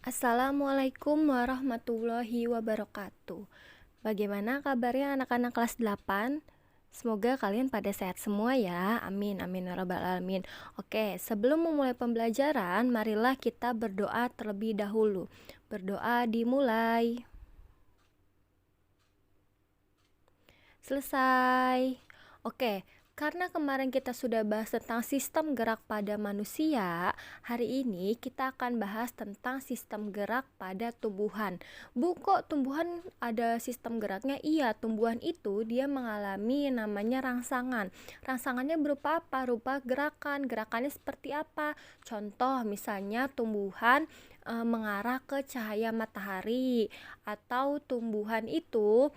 Assalamualaikum warahmatullahi wabarakatuh. Bagaimana kabarnya anak-anak kelas 8? Semoga kalian pada sehat semua ya. Amin, amin ya rabbal alamin. Oke, sebelum memulai pembelajaran, marilah kita berdoa terlebih dahulu. Berdoa dimulai. Selesai. Oke, karena kemarin kita sudah bahas tentang sistem gerak pada manusia, hari ini kita akan bahas tentang sistem gerak pada tumbuhan. Bu, kok tumbuhan ada sistem geraknya? Iya, tumbuhan itu dia mengalami namanya rangsangan. Rangsangannya berupa apa? Rupa gerakan. Gerakannya seperti apa? Contoh misalnya tumbuhan mengarah ke cahaya matahari, atau tumbuhan itu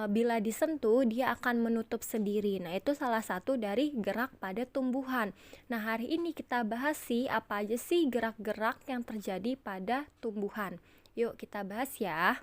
bila disentuh dia akan menutup sendiri. Nah, itu salah satu dari gerak pada tumbuhan. Nah, hari ini kita bahas apa aja sih gerak-gerak yang terjadi pada tumbuhan. Yuk kita bahas ya.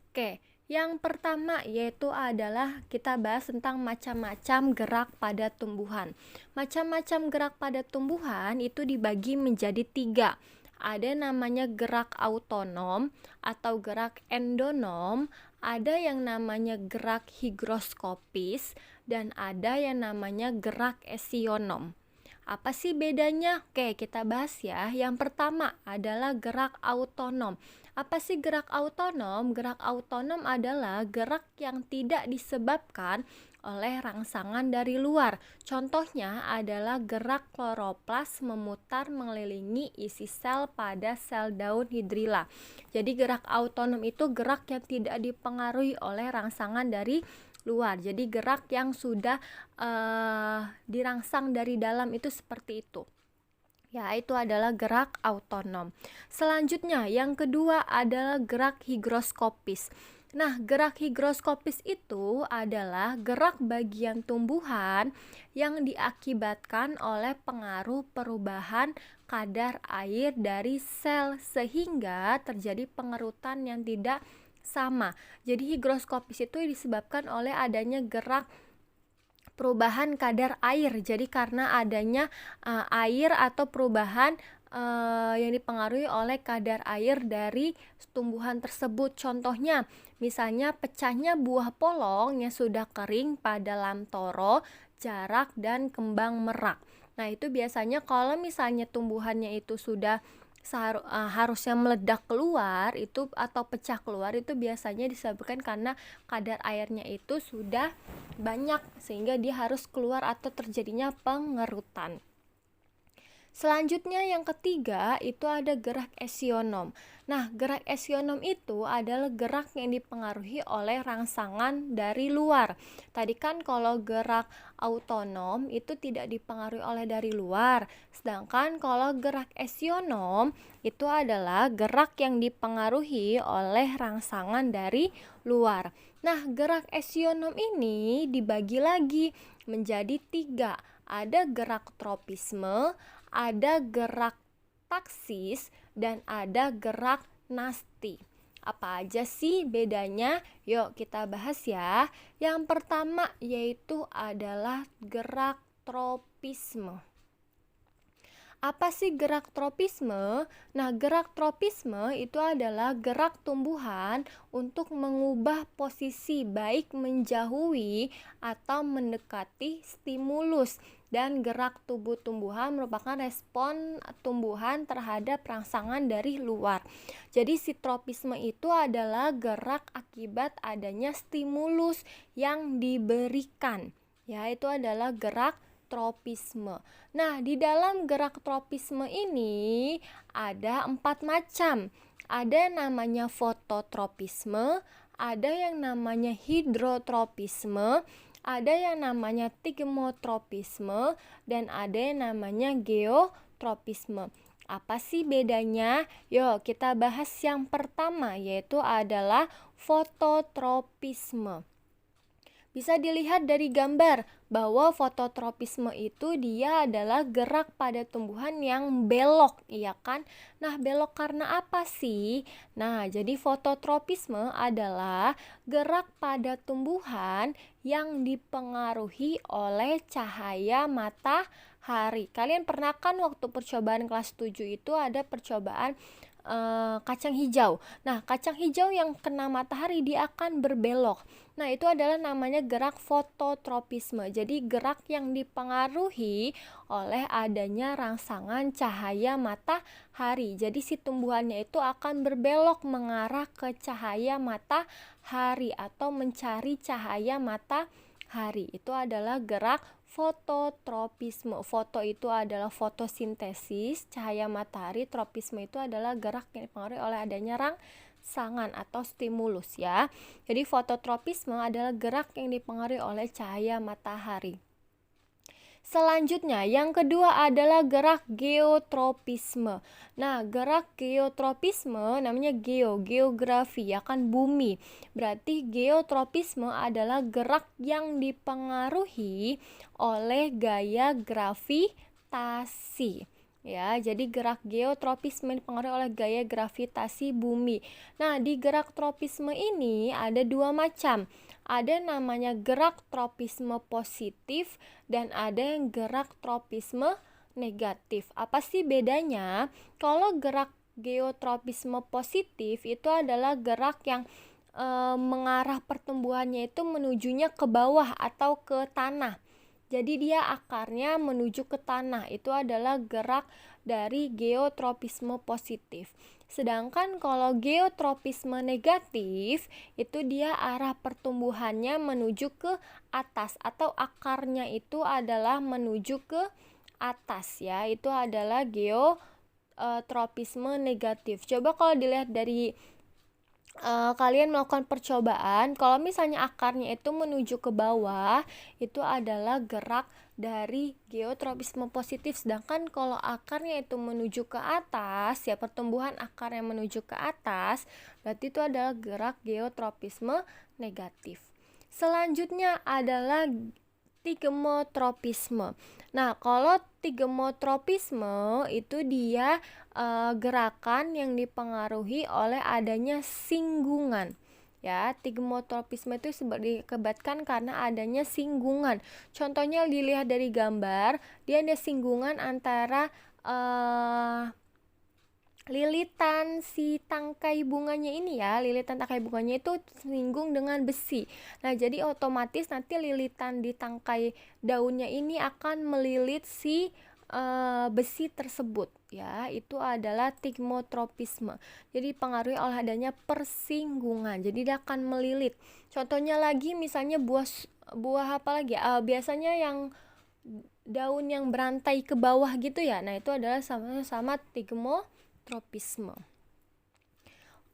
Oke, yang pertama yaitu adalah kita bahas tentang macam-macam gerak pada tumbuhan. Macam-macam gerak pada tumbuhan itu dibagi menjadi 3. Ada namanya gerak autonom atau gerak endonom, ada yang namanya gerak higroskopis, dan ada yang namanya gerak esionom. Apa sih bedanya? Oke, kita bahas ya. Yang pertama adalah gerak autonom. Apa sih gerak autonom? Gerak autonom adalah gerak yang tidak disebabkan oleh rangsangan dari luar. Contohnya adalah gerak kloroplas memutar mengelilingi isi sel pada sel daun hidrilla. Jadi gerak autonom itu gerak yang tidak dipengaruhi oleh rangsangan dari luar. Jadi gerak yang sudah dirangsang dari dalam itu seperti itu. Ya, itu adalah gerak autonom. Selanjutnya, yang kedua adalah gerak higroskopis. Nah, gerak higroskopis itu adalah gerak bagian tumbuhan yang diakibatkan oleh pengaruh perubahan kadar air dari sel sehingga terjadi pengerutan yang tidak sama. Jadi higroskopis itu disebabkan oleh adanya gerak perubahan kadar air. Jadi karena adanya air atau perubahan yang dipengaruhi oleh kadar air dari tumbuhan tersebut. Contohnya, misalnya pecahnya buah polong yang sudah kering pada lamtoro, jarak, dan kembang merak. Nah, itu biasanya kalau misalnya tumbuhannya itu sudah harusnya meledak keluar itu atau pecah keluar, itu biasanya disebabkan karena kadar airnya itu sudah banyak sehingga dia harus keluar atau terjadinya pengerutan. Selanjutnya yang ketiga itu ada gerak esionom. Nah, gerak esionom itu adalah gerak yang dipengaruhi oleh rangsangan dari luar. Tadi kan kalau gerak autonom itu tidak dipengaruhi oleh dari luar. Sedangkan kalau gerak esionom itu adalah gerak yang dipengaruhi oleh rangsangan dari luar. Nah, gerak esionom ini dibagi lagi menjadi 3. Ada gerak tropisme, ada gerak taksis, dan ada gerak nasti. Apa aja sih bedanya? Yuk kita bahas ya. Yang pertama yaitu adalah gerak tropisme. Apa sih gerak tropisme? Nah, gerak tropisme itu adalah gerak tumbuhan untuk mengubah posisi baik menjauhi atau mendekati stimulus, dan gerak tubuh tumbuhan merupakan respon tumbuhan terhadap rangsangan dari luar. Jadi si tropisme itu adalah gerak akibat adanya stimulus yang diberikan. Ya, itu adalah gerak tropisme. Nah, di dalam gerak tropisme ini ada 4 macam. Ada yang namanya fototropisme, ada yang namanya hidrotropisme, ada yang namanya tigmotropisme, dan ada yang namanya geotropisme. Apa sih bedanya? Yuk kita bahas yang pertama, yaitu adalah fototropisme. Bisa dilihat dari gambar bahwa fototropisme itu dia adalah gerak pada tumbuhan yang belok, iya kan? Nah, belok karena apa sih? Nah, jadi fototropisme adalah gerak pada tumbuhan yang dipengaruhi oleh cahaya matahari. hari. Kalian pernah kan waktu percobaan kelas 7 itu ada percobaan kacang hijau. Nah, kacang hijau yang kena matahari dia akan berbelok. Nah, itu adalah namanya gerak fototropisme. Jadi gerak yang dipengaruhi oleh adanya rangsangan cahaya matahari. Jadi si tumbuhannya itu akan berbelok mengarah ke cahaya matahari atau mencari cahaya matahari. Itu adalah gerak fototropisme. Foto itu adalah fotosintesis cahaya matahari, tropisme itu adalah gerak yang dipengaruhi oleh adanya rangsangan atau stimulus ya. Jadi fototropisme adalah gerak yang dipengaruhi oleh cahaya matahari. Selanjutnya, yang kedua adalah gerak geotropisme. Nah, gerak geotropisme namanya geografi, ya kan, bumi. Berarti geotropisme adalah gerak yang dipengaruhi oleh gaya gravitasi. Ya, jadi gerak geotropisme dipengaruhi oleh gaya gravitasi bumi. Nah, di gerak tropisme ini ada dua macam. Ada namanya gerak tropisme positif dan ada yang gerak tropisme negatif. Apa sih bedanya? Kalau gerak geotropisme positif itu adalah gerak yang mengarah pertumbuhannya itu menujunya ke bawah atau ke tanah. Jadi dia akarnya menuju ke tanah. Itu adalah gerak dari geotropisme positif. Sedangkan kalau geotropisme negatif, itu dia arah pertumbuhannya menuju ke atas atau akarnya itu adalah menuju ke atas ya. Itu adalah geotropisme negatif. Coba kalau dilihat dari kalian melakukan percobaan, kalau misalnya akarnya itu menuju ke bawah, itu adalah gerak dari geotropisme positif. Sedangkan kalau akarnya itu menuju ke atas, ya pertumbuhan akar yang menuju ke atas, berarti itu adalah gerak geotropisme negatif. Selanjutnya adalah tigemotropisme. Nah, kalau tigemotropisme itu dia gerakan yang dipengaruhi oleh adanya singgungan. Ya, tigemotropisme itu dikebatkan karena adanya singgungan. Contohnya dilihat dari gambar, dia ada singgungan antara lilitan si tangkai bunganya ini ya, lilitan tangkai bunganya itu singgung dengan besi. Nah, jadi otomatis nanti lilitan di tangkai daunnya ini akan melilit si besi tersebut ya. Itu adalah tigmotropisme. Jadi pengaruhi oleh adanya persinggungan. Jadi dia akan melilit. Contohnya lagi misalnya buah apa lagi? Biasanya yang daun yang berantai ke bawah gitu ya. Nah, itu adalah sama-sama tigmotropisme.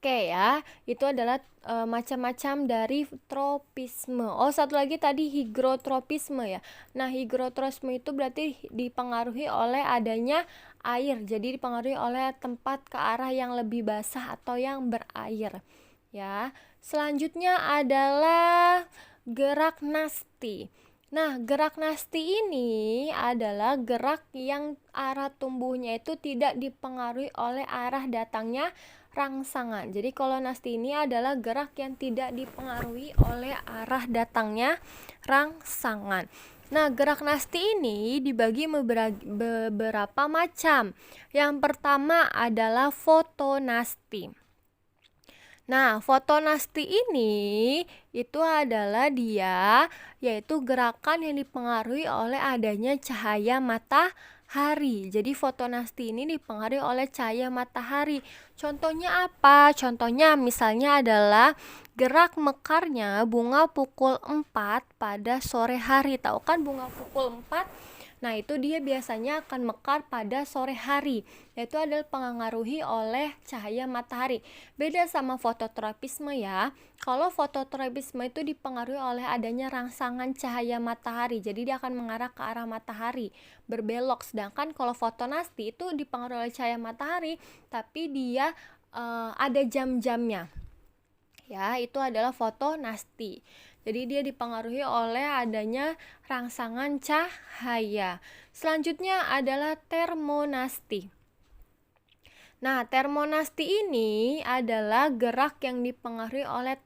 Oke ya, itu adalah macam-macam dari tropisme. Oh, satu lagi tadi higrotropisme ya. Nah, higrotropisme itu berarti dipengaruhi oleh adanya air. Jadi dipengaruhi oleh tempat ke arah yang lebih basah atau yang berair. Ya. Selanjutnya adalah gerak nasti. Nah, gerak nasti ini adalah gerak yang arah tumbuhnya itu tidak dipengaruhi oleh arah datangnya rangsangan. Jadi kalau nasti ini adalah gerak yang tidak dipengaruhi oleh arah datangnya rangsangan. Nah, gerak nasti ini dibagi beberapa macam. Yang pertama adalah fotonasti. Nah, fotonasti ini itu adalah dia yaitu gerakan yang dipengaruhi oleh adanya cahaya matahari. Jadi fotonasti ini dipengaruhi oleh cahaya matahari. Contohnya apa? Contohnya misalnya adalah gerak mekarnya bunga pukul 4 pada sore hari. Tahu kan bunga pukul 4? Nah, itu dia biasanya akan mekar pada sore hari. Yaitu adalah pengaruhi oleh cahaya matahari. Beda sama fototropisme ya. Kalau fototropisme itu dipengaruhi oleh adanya rangsangan cahaya matahari. Jadi dia akan mengarah ke arah matahari, berbelok. Sedangkan kalau fotonasti itu dipengaruhi oleh cahaya matahari, tapi dia ada jam-jamnya. Ya, itu adalah fotonasti. Jadi dia dipengaruhi oleh adanya rangsangan cahaya. Selanjutnya adalah termonasti. Nah, termonasti ini adalah gerak yang dipengaruhi oleh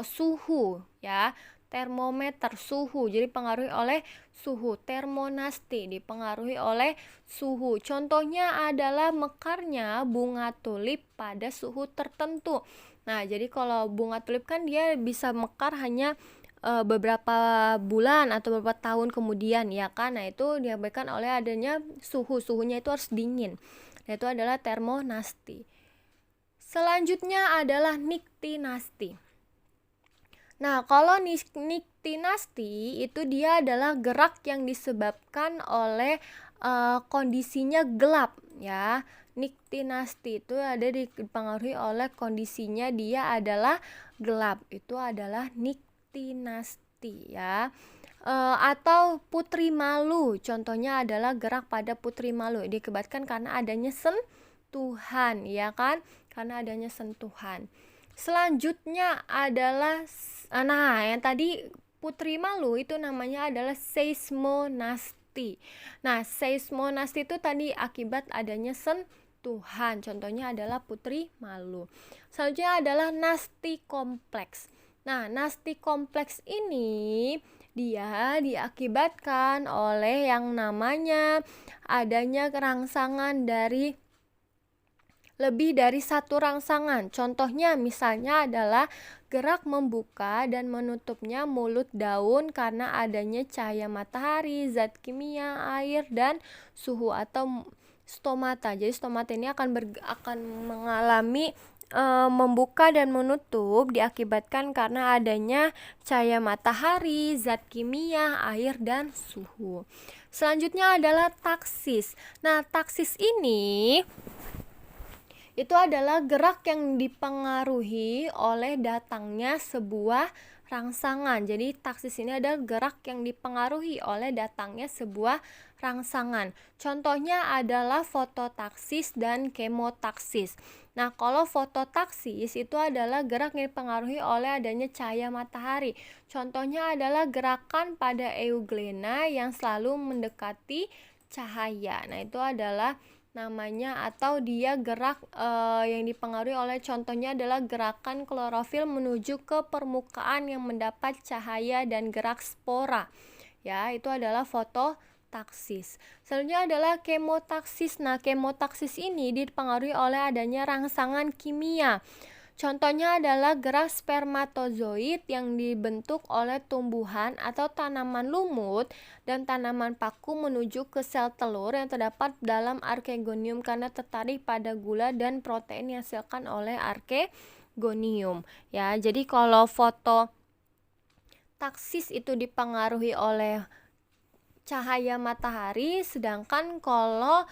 suhu ya. termometer, suhu, jadi dipengaruhi oleh suhu. Termonasti, dipengaruhi oleh suhu. Contohnya adalah mekarnya bunga tulip pada suhu tertentu. Nah, jadi kalau bunga tulip kan dia bisa mekar hanya beberapa bulan atau beberapa tahun kemudian, ya kan. Nah, itu diabaikan oleh adanya suhunya itu harus dingin. Nah, itu adalah termonasti. Selanjutnya adalah niktinasti. Nah, kalau niktinasti itu dia adalah gerak yang disebabkan oleh kondisinya gelap, ya. Niktinasti itu dipengaruhi oleh kondisinya dia adalah gelap. Itu adalah niktinasti, ya. Atau putri malu, contohnya adalah gerak pada putri malu, diakibatkan karena adanya sentuhan, ya kan, karena adanya sentuhan. Selanjutnya adalah yang tadi putri malu itu namanya adalah seismonasti. Nah, seismonasti itu tadi akibat adanya sentuhan, contohnya adalah putri malu. Selanjutnya adalah nasti kompleks. Nah, nasti kompleks ini dia diakibatkan oleh yang namanya adanya rangsangan dari lebih dari satu rangsangan. Contohnya misalnya adalah gerak membuka dan menutupnya mulut daun karena adanya cahaya matahari, zat kimia, air, dan suhu atau stomata. Jadi stomata ini akan mengalami membuka dan menutup diakibatkan karena adanya cahaya matahari, zat kimia, air, dan suhu. Selanjutnya adalah taksis. Nah, taksis ini itu adalah gerak yang dipengaruhi oleh datangnya sebuah rangsangan. Jadi taksis ini adalah gerak yang dipengaruhi oleh datangnya sebuah rangsangan. Contohnya adalah fototaksis dan kemotaksis. Nah, kalau fototaksis itu adalah gerak yang dipengaruhi oleh adanya cahaya matahari. Contohnya adalah gerakan pada euglena yang selalu mendekati cahaya. Nah, itu adalah namanya, atau dia gerak yang dipengaruhi oleh, contohnya adalah gerakan klorofil menuju ke permukaan yang mendapat cahaya dan gerak spora, ya, itu adalah fototaksis. Selanjutnya adalah kemotaksis. Nah, kemotaksis ini dipengaruhi oleh adanya rangsangan kimia. Contohnya adalah gerak spermatozoid yang dibentuk oleh tumbuhan atau tanaman lumut dan tanaman paku menuju ke sel telur yang terdapat dalam arkegonium karena tertarik pada gula dan protein yang dihasilkan oleh arkegonium. Ya, jadi kalau fototaksis itu dipengaruhi oleh cahaya matahari, sedangkan kalau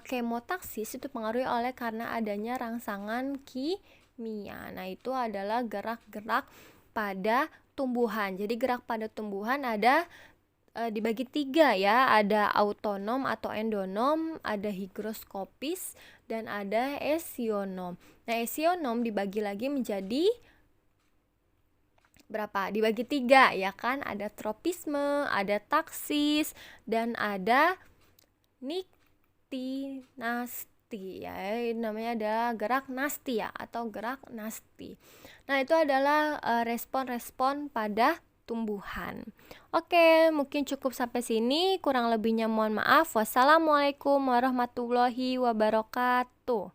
kemotaksis itu dipengaruhi oleh karena adanya rangsangan kimia. Nah, itu adalah gerak-gerak pada tumbuhan. Jadi gerak pada tumbuhan ada dibagi 3, ya. Ada autonom atau endonom, ada higroskopis, dan ada esionom. Nah, esionom dibagi lagi menjadi berapa? Dibagi 3, ya kan? Ada tropisme, ada taksis, dan ada niktinasti. Ya, namanya adalah gerak nasti, ya, atau gerak nasti. Nah, itu adalah respon-respon pada tumbuhan. Oke, mungkin cukup sampai sini, kurang lebihnya mohon maaf. Wassalamualaikum warahmatullahi wabarakatuh.